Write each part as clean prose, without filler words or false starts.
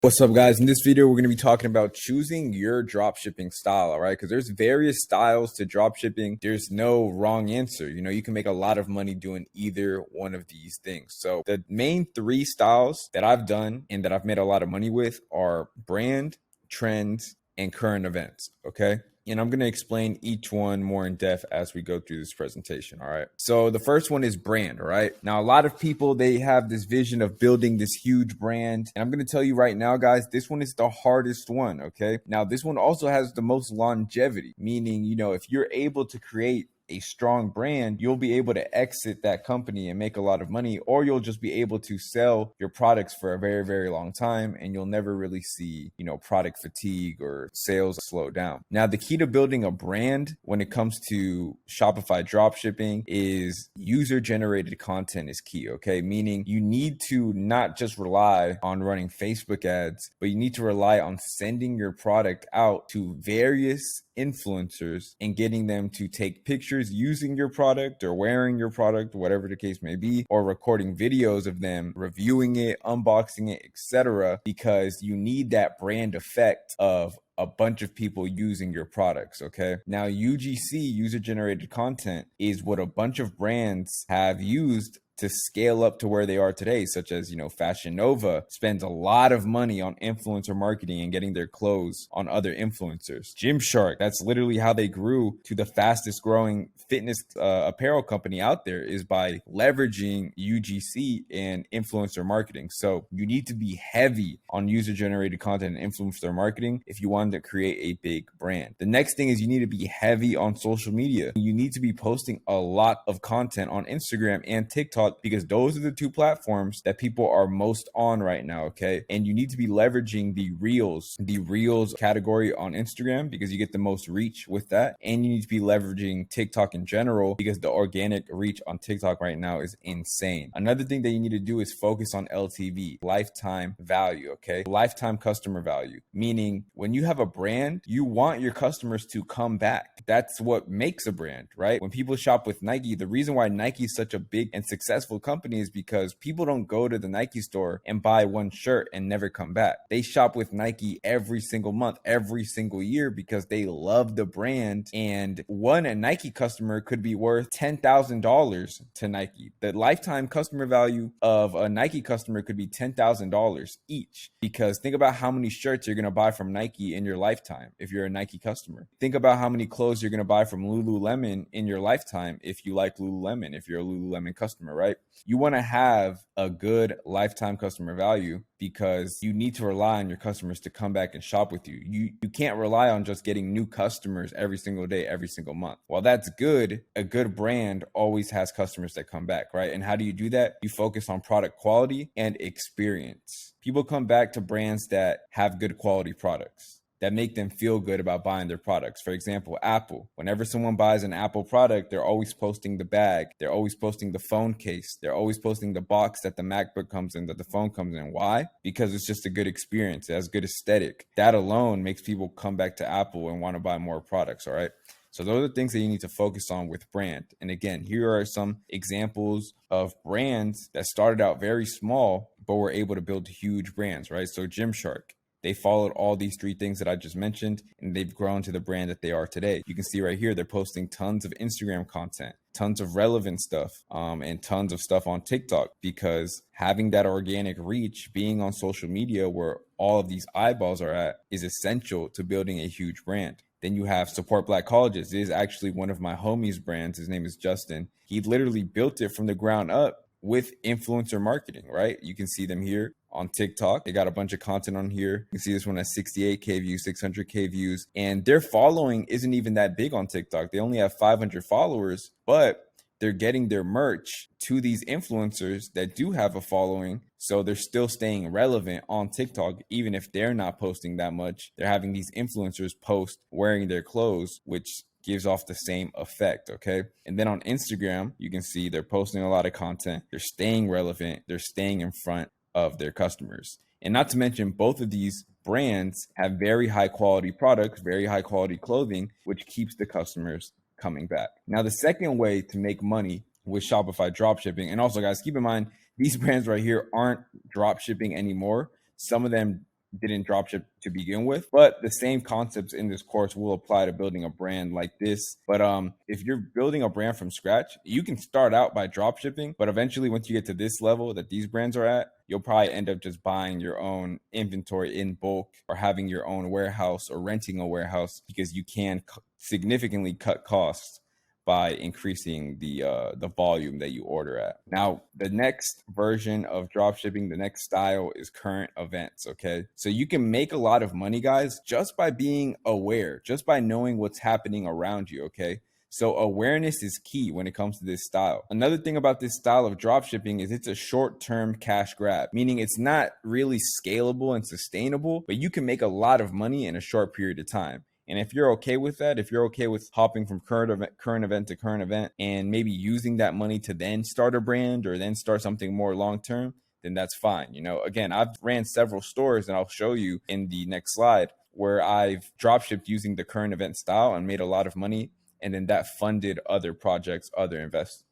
What's up, guys? In this video, we're going to be talking about choosing your dropshipping style, all right? Because there's various styles to dropshipping. There's no wrong answer. You can make a lot of money doing either one of these things. So the main three styles that I've done and that I've made a lot of money with are brand, trends, and current events, okay? And I'm going to explain each one more in depth as we go through this presentation. All right. So the first one is brand. All right. Now, a lot of people, they have this vision of building this huge brand. And I'm going to tell you right now, guys, this one is the hardest one. Okay. Now, this one also has the most longevity, meaning, if you're able to create a strong brand, you'll be able to exit that company and make a lot of money, or you'll just be able to sell your products for a very, very long time, and you'll never really see, product fatigue or sales slow down. Now, the key to building a brand when it comes to Shopify dropshipping is user-generated content is key, okay? Meaning you need to not just rely on running Facebook ads, but you need to rely on sending your product out to various influencers and getting them to take pictures using your product or wearing your product, whatever the case may be, or recording videos of them reviewing it, unboxing it, etc., because you need that brand effect of a bunch of people using your products, okay? Now, UGC, user-generated content, is what a bunch of brands have used to scale up to where they are today, such as, Fashion Nova spends a lot of money on influencer marketing and getting their clothes on other influencers. Gymshark, that's literally how they grew to the fastest growing fitness apparel company out there, is by leveraging UGC and influencer marketing. So you need to be heavy on user-generated content and influencer marketing if you want to create a big brand. The next thing is you need to be heavy on social media. You need to be posting a lot of content on Instagram and TikTok, because those are the two platforms that people are most on right now, okay? And you need to be leveraging the Reels category on Instagram, because you get the most reach with that. And you need to be leveraging TikTok in general, because the organic reach on TikTok right now is insane. Another thing that you need to do is focus on LTV, lifetime value, okay? Lifetime customer value, meaning when you have a brand, you want your customers to come back. That's what makes a brand, right? When people shop with Nike, the reason why Nike is such a big and successful company is because people don't go to the Nike store and buy one shirt and never come back. They shop with Nike every single month, every single year, because they love the brand. And a Nike customer could be worth $10,000 to Nike. The lifetime customer value of a Nike customer could be $10,000 each, because think about how many shirts you're going to buy from Nike in your lifetime if you're a Nike customer. Think about how many clothes you're going to buy from Lululemon in your lifetime if you like Lululemon, if you're a Lululemon customer, right? You want to have a good lifetime customer value, because you need to rely on your customers to come back and shop with you. You can't rely on just getting new customers every single day, every single month. While that's good, a good brand always has customers that come back, right? And how do you do that? You focus on product quality and experience. People come back to brands that have good quality products, that make them feel good about buying their products. For example, Apple. Whenever someone buys an Apple product, they're always posting the bag. They're always posting the phone case. They're always posting the box that the MacBook comes in, that the phone comes in. Why? Because it's just a good experience. It has good aesthetic. That alone makes people come back to Apple and want to buy more products, all right? So those are things that you need to focus on with brand. And again, here are some examples of brands that started out very small, but were able to build huge brands, right? So Gymshark. They followed all these three things that I just mentioned, and they've grown to the brand that they are today. You can see right here, they're posting tons of Instagram content, tons of relevant stuff, and tons of stuff on TikTok, because having that organic reach, being on social media where all of these eyeballs are at, is essential to building a huge brand. Then you have Support Black Colleges. It is actually one of my homies' brands. His name is Justin. He literally built it from the ground up with influencer marketing, right? You can see them here on TikTok. They got a bunch of content on here. You can see this one has 68K views, 600K views, and their following isn't even that big on TikTok. They only have 500 followers, but they're getting their merch to these influencers that do have a following. So they're still staying relevant on TikTok, even if they're not posting that much. They're having these influencers post wearing their clothes, which gives off the same effect, okay? And then on Instagram, you can see they're posting a lot of content. They're staying relevant. They're staying in front of their customers. And not to mention, both of these brands have very high quality products, very high quality clothing, which keeps the customers coming back. Now, the second way to make money with Shopify dropshipping, and also guys, keep in mind, these brands right here aren't dropshipping anymore. Some of them didn't dropship to begin with. But the same concepts in this course will apply to building a brand like this. But if you're building a brand from scratch, you can start out by dropshipping, but eventually once you get to this level that these brands are at, you'll probably end up just buying your own inventory in bulk or having your own warehouse or renting a warehouse, because you can significantly cut costs by increasing the volume that you order at. Now, the next version of dropshipping, the next style, is current events, okay? So you can make a lot of money, guys, just by being aware, just by knowing what's happening around you, okay? So awareness is key when it comes to this style. Another thing about this style of dropshipping is it's a short-term cash grab, meaning it's not really scalable and sustainable, but you can make a lot of money in a short period of time. And if you're okay with that, if you're okay with hopping from current event to current event and maybe using that money to then start a brand or then start something more long-term, then that's fine. You know, again, I've ran several stores, and I'll show you in the next slide where I've dropshipped using the current event style and made a lot of money. And then that funded other projects, other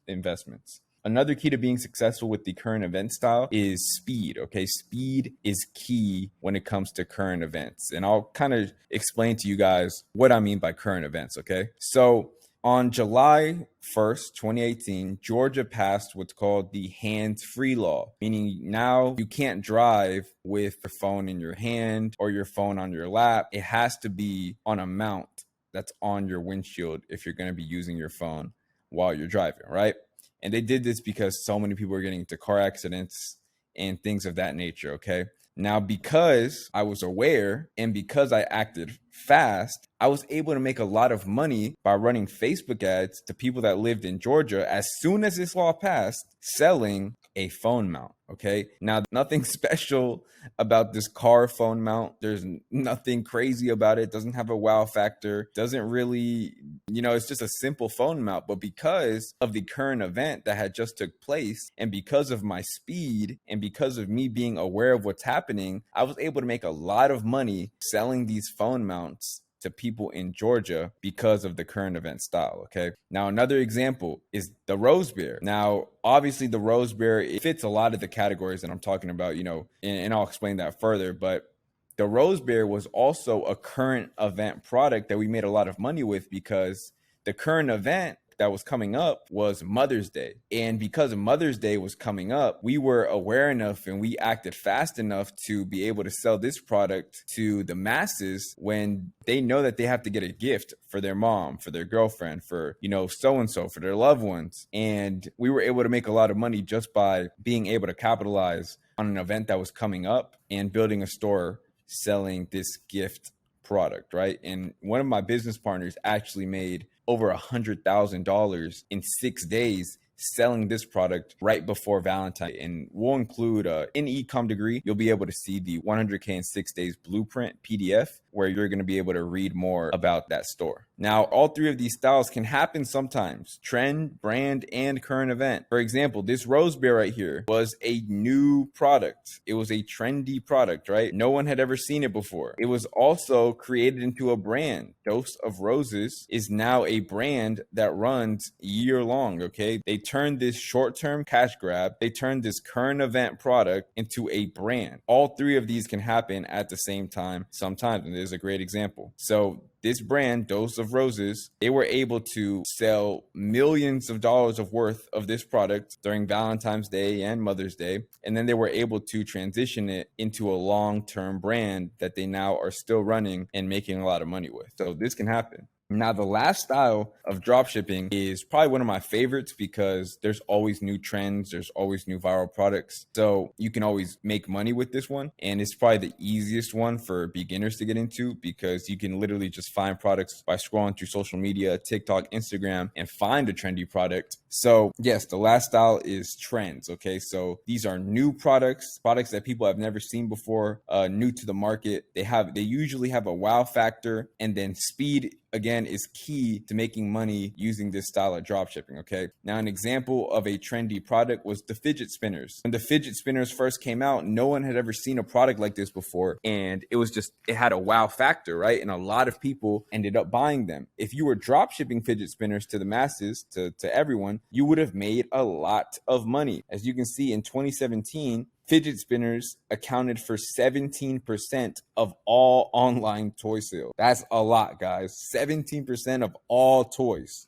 investments. Another key to being successful with the current event style is speed. Okay, speed is key when it comes to current events. And I'll kind of explain to you guys what I mean by current events. Okay, so on July 1st, 2018, Georgia passed what's called the hands-free law, meaning now you can't drive with your phone in your hand or your phone on your lap. It has to be on a mount that's on your windshield if you're going to be using your phone while you're driving, right? And they did this because so many people are getting into car accidents and things of that nature, okay? Now, because I was aware and because I acted fast, I was able to make a lot of money by running Facebook ads to people that lived in Georgia as soon as this law passed, selling a phone mount, okay? Now, nothing special about this car phone mount. There's nothing crazy about it. It doesn't have a wow factor. Doesn't really, it's just a simple phone mount. But because of the current event that had just took place, and because of my speed, and because of me being aware of what's happening, I was able to make a lot of money selling these phone mounts to people in Georgia because of the current event style. Okay. Now, another example is the Rose Bear. Now, obviously the Rose Bear, it fits a lot of the categories that I'm talking about, and I'll explain that further. But the Rose Bear was also a current event product that we made a lot of money with, because the current event that was coming up was Mother's Day. And because Mother's Day was coming up, we were aware enough and we acted fast enough to be able to sell this product to the masses when they know that they have to get a gift for their mom, for their girlfriend, for, so-and-so, for their loved ones. And we were able to make a lot of money just by being able to capitalize on an event that was coming up and building a store selling this gift product, right? And one of my business partners actually made over $100,000 in 6 days selling this product right before Valentine. And we'll include in Ecom Degree, you'll be able to see the 100K in 6 days blueprint PDF, where you're going to be able to read more about that store. Now, all three of these styles can happen sometimes: trend, brand, and current event. For example, this Rose Bear right here was a new product. It was a trendy product, right? No one had ever seen it before. It was also created into a brand. Dose of Roses is now a brand that runs year long, okay? They turned this short-term cash grab, they turned this current event product into a brand. All three of these can happen at the same time sometimes, and there's a great example. So this brand, Dose of Roses, they were able to sell millions of dollars of worth of this product during Valentine's Day and Mother's Day. And then they were able to transition it into a long-term brand that they now are still running and making a lot of money with. So this can happen. Now, the last style of dropshipping is probably one of my favorites because there's always new trends. There's always new viral products. So you can always make money with this one. And it's probably the easiest one for beginners to get into because you can literally just find products by scrolling through social media, TikTok, Instagram, and find a trendy product. So yes, the last style is trends. Okay. So these are new products that people have never seen before, new to the market. They usually have a wow factor, and then speed, again, is key to making money using this style of dropshipping. Okay. Now, an example of a trendy product was the fidget spinners. When the fidget spinners first came out, no one had ever seen a product like this before. And it had a wow factor, right? And a lot of people ended up buying them. If you were dropshipping fidget spinners to the masses, to everyone, you would have made a lot of money. As you can see, in 2017, fidget spinners accounted for 17% of all online toy sales. That's a lot, guys. 17% of all toys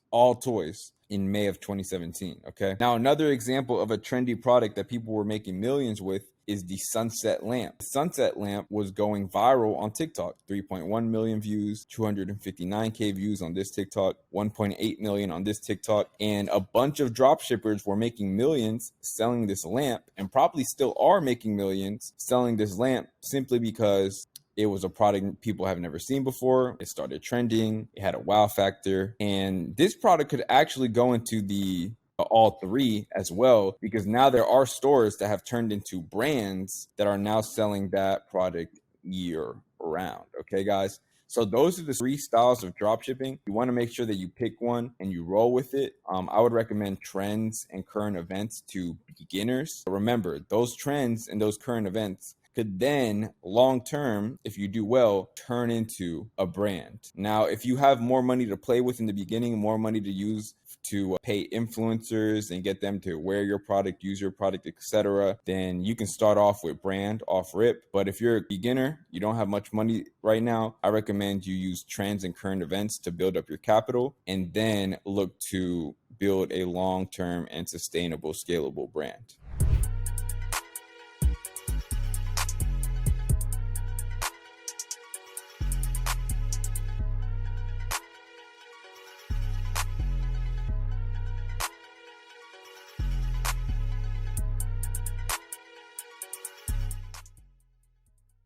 in May of 2017. Okay. Now, another example of a trendy product that people were making millions with is the sunset lamp. The sunset lamp was going viral on TikTok. 3.1 million views, 259K views on this TikTok, 1.8 million on this TikTok. And a bunch of drop shippers were making millions selling this lamp, and probably still are making millions selling this lamp, simply because it was a product people have never seen before. It started trending. It had a wow factor. And this product could actually go into the all three as well, because now there are stores that have turned into brands that are now selling that product year round. Okay, guys. So those are the three styles of dropshipping. You want to make sure that you pick one and you roll with it. I would recommend trends and current events to beginners. But remember, those trends and those current events could then long term, if you do well, turn into a brand. Now, if you have more money to play with in the beginning, more money to use to pay influencers and get them to wear your product, use your product, etc., then you can start off with brand off rip. But if you're a beginner, you don't have much money right now, I recommend you use trends and current events to build up your capital, and then look to build a long-term and sustainable, scalable brand.